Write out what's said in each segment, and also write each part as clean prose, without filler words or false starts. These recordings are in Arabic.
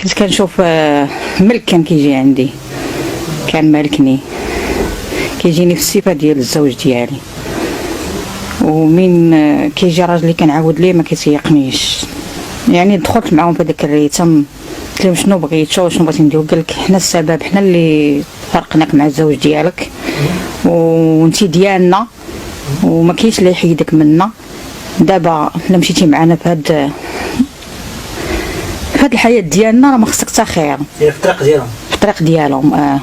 كنت كنشوف ملك كان كيجي عندي، كان مالكني كيجيني في الصفه ديال الزوج ديالي، ومن كيجي راجلي كنعاود ليه ما كيسيقنيش. يعني دخلت معاهم في داك الريتم، قلت لهم شنو بغيتو شنو بغيتي ندير. قال لك حنا السبب، حنا اللي فرقناك مع الزوج ديالك وانتي ديالنا وما كاينش اللي يحيدك منا. دابا الا مشيتي معنا في هاد الحياه ديالنا راه ما خصك حتى خير في الطريق ديالهم، في الطريق ديالهم.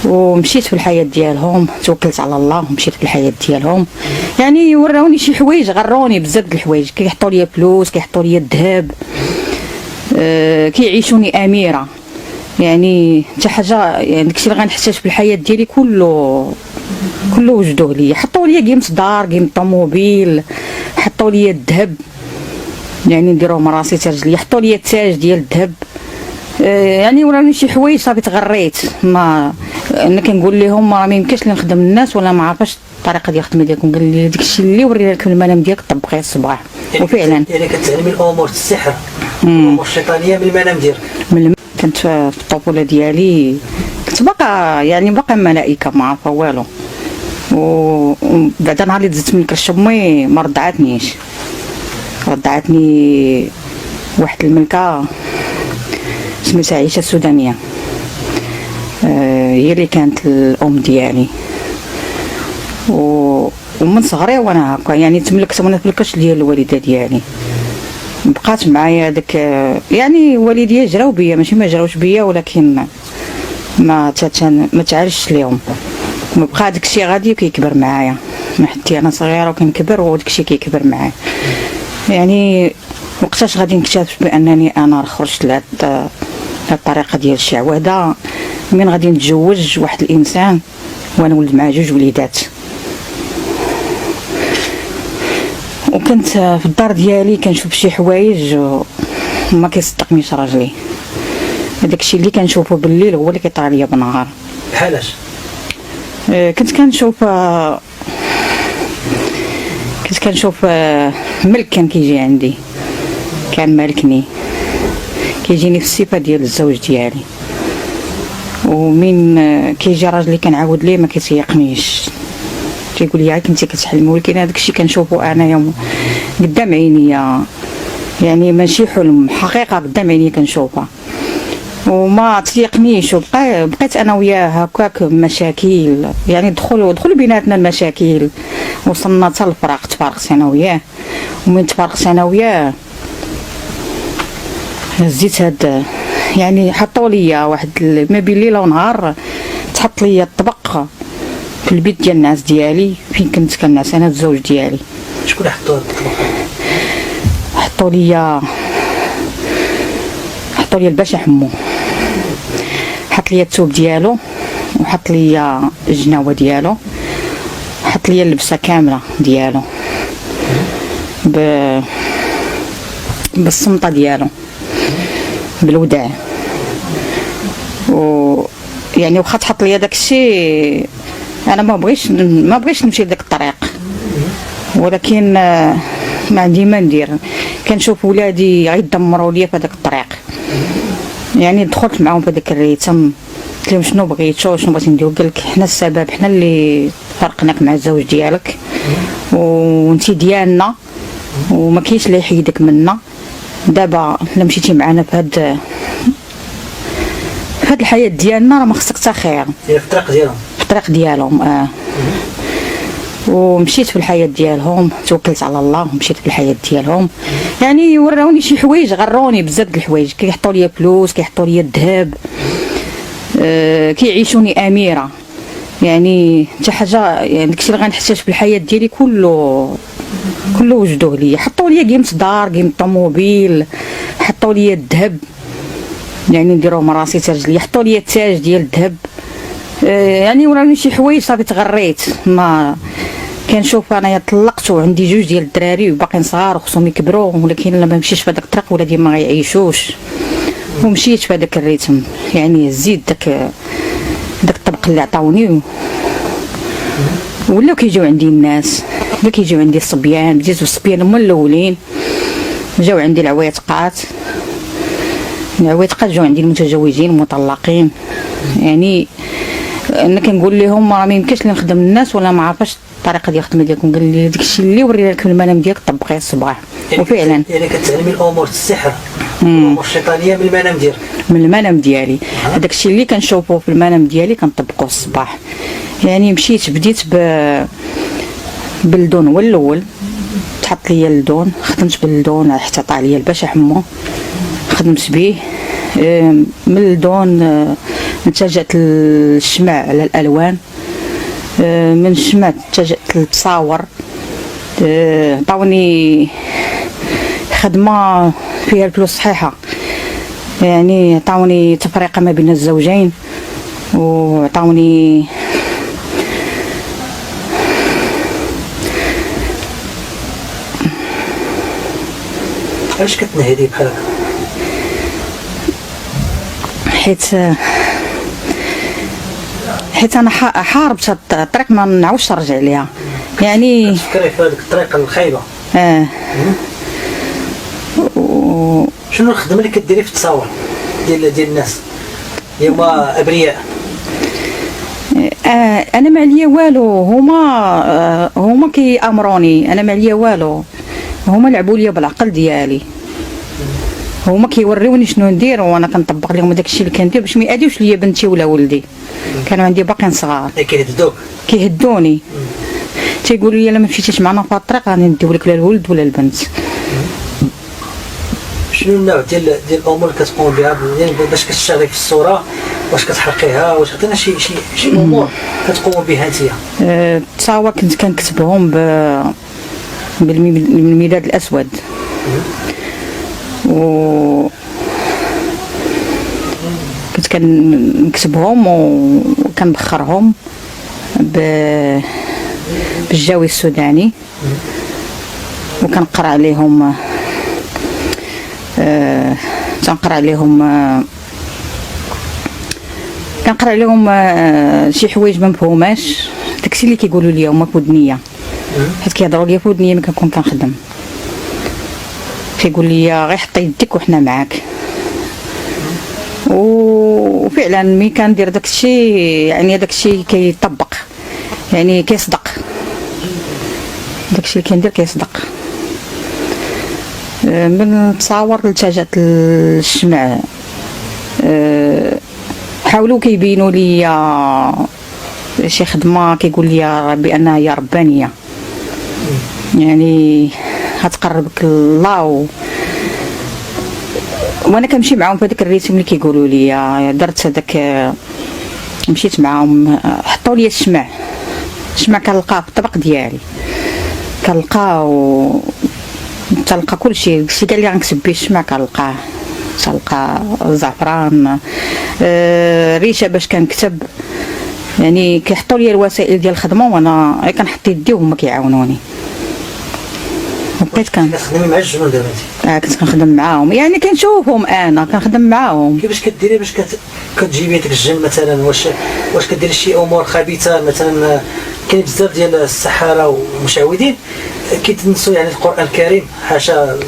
ومشيت في الحياه ديالهم، توكلت على الله ومشيت في الحياه ديالهم. يعني وراوني شي حوايج، غروني بزاف د الحوايج، كيحطوا لي فلوس، كيحطوا لي الذهب، كيعيشوني اميره. يعني حتى حاجه، يعني داكشي اللي غنحتاج في الحياه ديالي كله وجدوه لي. حطوا لي قيمه دار، قيمه طوموبيل، حطوا لي الذهب، يعني نديروه من راسي حتى رجلي، حطوا لي التاج ديال الذهب. يعني وراني شي حوايج صافي تغريت. ما انا كنقول لهم راه ما يمكنش لي نخدم الناس ولا ما عارفاش الطريقه ديال الخدمه ديالكم. قال لي داكشي اللي وريتك في المنام ديالك طبقيه الصباح. وفعلا يعني كتعلمي الامور السحر، الامور الشيطانيه من المنام ديالك. كنت في الطفوله ديالي كنت باقا ملائكه، ما عارفه والو. وبعد نهار اللي دزت من كرش امي ما رضعتني واحد الملكه سميتها عيشه السودانيه. هي اللي كانت الام ديالي، ومن صغري وانا هكا يعني تملكت وانا تملكتش ديال الوالده ديالي. بقات معايا داك، يعني والديا جراو بيا، ماشي ما جراوش بيا، ولكن ما تعالجش ليهم. بقى داكشي غادي وكيكبر معايا من حتى انا صغيره وكنكبر، وداكشي كيكبر معايا. يعني وقتاش غادي نكتشف بانني انا خرجت لهاد الطريقه ديال الشعوذه، من غادي نتزوج واحد الانسان وانا ولد مع 2 وليدات. وكنت في الدار ديالي كنشوف شي حوايج وما كيصدقنيش راجلي. داكشي اللي كنشوفه بالليل هو اللي كيطرى ليا بالنهار. بحالاش؟ كنت كنشوف ملك كان كيجي عندي، كان مالكني كيجيني في الصفه ديال الزوج ديالي، ومن كيجي راجلي كنعاود ليه ما كيسيقنيش. تيقول لي كنتي كتحلمي، ولكن هذاك الشيء كنشوفه انايا قدام عينيا، يعني ماشي حلم، حقيقه قدام عينيا كنشوفها وما تليقنيش. بقيت انا وياه هكاك مشاكل، يعني دخلوا بيناتنا المشاكل، وصلنا حتى الفراق. تفارقت انا وياه، ومن تفارقت انا وياه هزيت هاد، يعني حطوا لي واحد ما بين ليله ونهار، تحط لي الطبق في البيت ديال الناس ديالي فين كنت كنعس انا والزوج ديالي. شكون حطوا الطبق؟ حطوا لي الباشا حمو، حط لي الثوب ديالو، وحط لي الجناوه ديالو، حط لي اللبسه كامله ديالو بالصمطه ديالو بالوداع. يعني واخا تحط لي داك الشيء انا ما بغيتش نمشي لداك الطريق، ولكن ما عندي ما ندير. كنشوف ولادي غيدمروا ليا في هذاك الطريق. يعني دخلت معاهم في داك الريتم، قلت لهم شنو بغيتو شنو بغيتي ندير. قال لك حنا السبب، حنا اللي فرقناك مع الزوج ديالك وانتي ديالنا وما كاينش اللي يحيدك منا. دابا الا مشيتي معنا في هاد الحياه ديالنا راه ما خصك حتى خير في الطريق ديالهم. ومشيت في الحياه ديالهم، توكلت على الله ومشيت في الحياه ديالهم. يعني وراوني شي حوايج، غروني بزاف د الحوايج، كيحطوا لي فلوس، كيحطوا لي الذهب، كيعيشوني اميره. يعني حتى حاجه، يعني داكشي اللي غنحتاج في الحياه ديالي كله وجدوه لي. حطوا لي قيمه دار، قيمه طوموبيل، حطوا لي الذهب، يعني نديروه من راسي حتى رجلي، حطوا لي التاج ديال الذهب. يعني وراني شي حوايج صافي تغريت. ما كنشوف انايا طلقت وعندي 2 ديال الدراري وباقيين صغار وخصهم يكبروا، ولكن لما ما مشيتش في هذاك الطريق ولادي ما غيعيشوش. ومشيت في هذاك الريتم، يعني زيد داك الطبق اللي عطاوني، ولاو كيجيو عندي الناس، ولا كيجيو عندي الصبيان. بديت بالصبيان هما الاولين، جاو عندي العواتقات، العويت قاجوا عندي المتزوجين المطلقين. يعني انا كنقول لهم راه ما يمكنش لي نخدم الناس ولا ما عارفاش الطريقه ديال الخدمه ديالكم. قال لي داكشي اللي ورينا لك في المنام ديالك طبقيه الصباح. وفعلا يعني كتعلمي الامور السحر الامور الشيطانيه من المنام ديالك. من المنام ديالي داكشي اللي كنشوفه في المنام ديالي كنطبقوه الصباح. يعني مشيت بديت باللدون هو الاول، تحط ليا اللدون، خدمت باللدون حتى طلع ليا الباشا حمو، خدمت به. من اللدون اتجهت للشمع على الالوان، من الشمع اتجهت للتصاور. عطاوني خدمه فيها الفلوس صحيحه، يعني عطاوني تفرقه ما بين الزوجين، وعطاوني علاش كتنهدي بحال هكا؟ حيت انا حاربت هاد الطريق ما نعاودش نرجع ليها. يعني تفكري في هذيك الطريقه الخايبه. شنو الخدمه اللي كديري في التصاور ديال الناس اللي هما ابرياء؟ انا ما عليا والو، هما كيامروني، انا ما عليا والو، هما لعبوا لي بالعقل ديالي، هما كيوريوني شنو ندير وانا كنطبق لهم داكشي اللي كندير باش ما يأذيوش ليا بنتي ولا ولدي. كانوا عندي باقيين صغار كيهدوني، تيقولوا لي الا ما مشيتيش معنا في الطريق غادي نديو لك لا الولد ولا البنت. شنو النوع ديال الامور اللي كتقوم بها يعني باش كتشتغلي في الصوره؟ واش كتحرقيها؟ واش عطينا شي امور كتقوم بها انت؟ التصاور كنت كنكتبهم بالمداد الاسود، و كنت كنكتبهم وكنبخرهم بالجوي السوداني، وكنقرا عليهم كنقرا عليهم شي حوايج ما مفهوماش، داكشي اللي كيقولوا لي هما في ودنيا، حيت كيهضروا لي في ودنيا ملي كنكون كنخدم. كيقول لي غير حطي يديك وحنا معاك. وفعلا ملي كندير داكشي يعني داكشي كيطبق، يعني كيصدق، داكشي اللي كندير كيصدق. من التصاور التجأت للشمع، حاولوا كيبينوا لي شي خدمه كيقول لي بانها هي ربانيه، يعني غتقربك الله. وانا كنمشي معاهم في هذاك الريتم اللي كيقولوا لي. درت هذاك، مشيت معاهم، حطوا لي الشمع كنلقاه في الطبق ديالي، كنلقاه تلقى كل شيء كاع اللي غنكتب به الشمع كنلقاه، تلقى الزعفران، ريشه باش كنكتب. يعني كيحطوا لي الوسائل ديال الخدمه وانا كنحط يدي وهما كيعاونوني. بقيت كنخدمي مع الجنود دابا؟ كنت كنخدم معاهم، يعني كنشوفهم انا كنخدم معاهم. كيفاش كديري باش كتجيبي داك الجن مثلا؟ واش كديري شي امور خبيثه مثلا؟ كاين بزاف ديال السحاره والمشعوذين كيتنسوا يعني القران الكريم، حاشا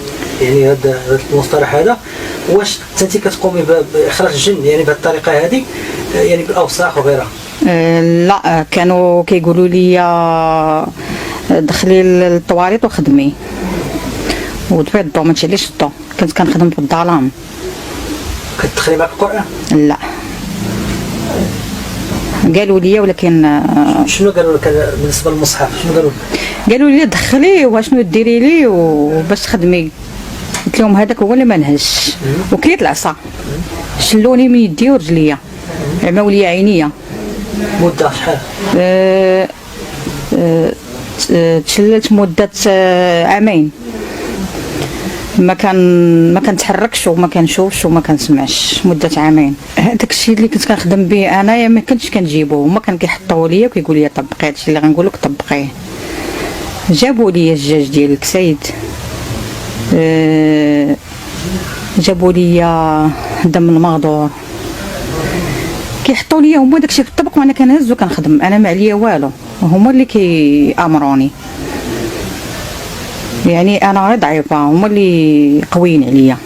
يعني هذا المصطلح هذا. واش انت كتقومي باخراج الجن يعني بهذه الطريقه هذه، يعني بالاوساخ وغيرها؟ لا، كانوا كيقولوا لي دخلي للطواليط وخدمي وطفي الضو، ما تشعليش الضو. كنت كنخدم في الظلام. كتدخلي معك القران؟ لا، قالوا لي، ولكن شنو قالوا لك بالنسبه للمصحف؟ شنو قالوا لي دخليه واشنو ديري لي وباش تخدمي. قلت لهم هذاك هو اللي ما نهزش. وكليت العصا، شلوني من يدي ورجليا، عماو لي عينيا. مده شحال؟ تشللت مده عامين، ما كنتحركش وما كنشوفش وما كنسمعش مده عامين. هذاك الشيء اللي كنت كنخدم به انايا ما كنتش كنجيبو، هما كانوا كيحطوه ليا وكيقولوا لي طبقي هادشي اللي غنقول لك طبقيه. جابوا لي الدجاج ديال الكسيد، جابوا لي دم المغدور، كيحطوا لي هما داكشي في الطبق وانا كنهز وكنخدم. انا ما عليا والو، هما اللي كيامروني، يعني انا غير ضعيفه، هما اللي قويين عليا.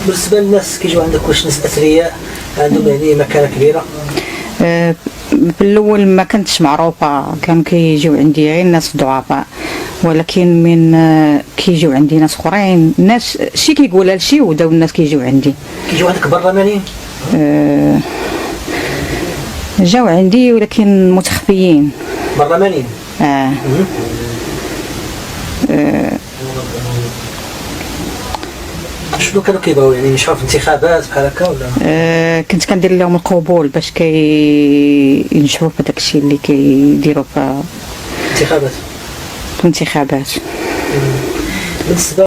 بالنسبه للناس كيجيو عندك، واش ناس اثرياء عندهم يعني مكانه كبيره؟ في الاول ما كنتش معروفه، كانوا كيجيو عندي غير الناس ضعفاء، ولكن من كيجيو عندي ناس اخرين، الناس شي كيقولها لشي وداو الناس كيجيو عندي. كيجيو عندك برلمانيين؟ جاو عندي ولكن متخفيين. برلمانيين؟ شنو كانوا كيبغيو يعني يشرفوا في انتخابات بحال هكا ولا؟ كنت كندير لهم القبول باش ينجحوا في داكشي اللي كيديروا في انتخابات. الانتخابات. بالنسبه